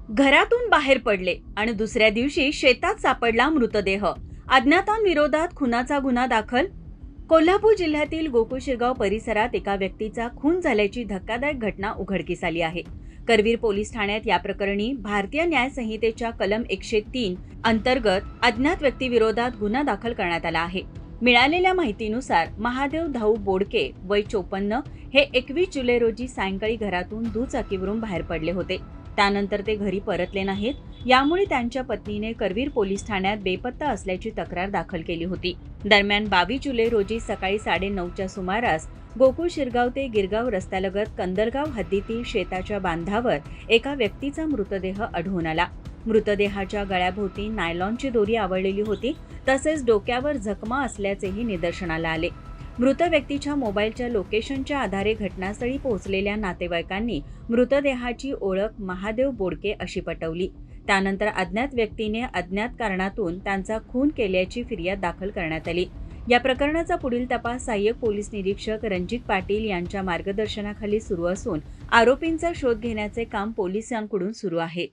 घरातून बाहेर पडले आणि दुसऱ्या दिवशी शेतात सापडला मृतदेह. अज्ञातांविरोधात खुनाचा गुन्हा दाखल. कोल्हापूर जिल्ह्यातील गोकुळ शिरगाव परिसरात एका व्यक्तीचा खून झाल्याची धक्कादायक घटना उघडकीस आली आहे. करवीर पोलीस ठाण्यात या प्रकरणी भारतीय न्याय संहितेच्या कलम 103 अंतर्गत अज्ञात व्यक्तीविरोधात गुन्हा दाखल करण्यात आला आहे. मिळालेल्या माहितीनुसार महादेव धाऊ बोडके वय 54 हे 21 जुलै रोजी सायंकाळी घरातून दुचाकीवरून बाहेर पडले होते. त्यानंतर ते घरी परतले नाहीत. यामुळे त्यांच्या पत्नीने करवीर पोलीस ठाण्यात बेपत्ता असल्याची तक्रार दाखल केली होती. दरम्यान 22 जुलै रोजी सकाळी 9:30च्या सुमारास गोकुळ शिरगाव ते गिरगाव रस्त्यालगत कंदरगाव हद्दीतील शेताच्या बांधावर एका व्यक्तीचा मृतदेह आढळून आला. मृतदेहाच्या गळ्याभोवती नायलॉनची दोरी आवळलेली होती, तसेच डोक्यावर जखमा असल्याचेही निदर्शनाला आले. मृत व्यक्तीच्या मोबाईलच्या लोकेशनच्या आधारे घटनास्थळी पोहोचलेल्या नातेवाईकांनी मृतदेहाची ओळख महादेव बोडके अशी पटवली. त्यानंतर अज्ञात व्यक्तीने अज्ञात कारणातून त्यांचा खून केल्याची फिर्याद दाखल करण्यात आली. या प्रकरणाचा पुढील तपास सहाय्यक पोलीस निरीक्षक रणजित पाटील यांच्या मार्गदर्शनाखाली सुरू असून आरोपींचा शोध घेण्याचे काम पोलिसांकडून सुरू आहे.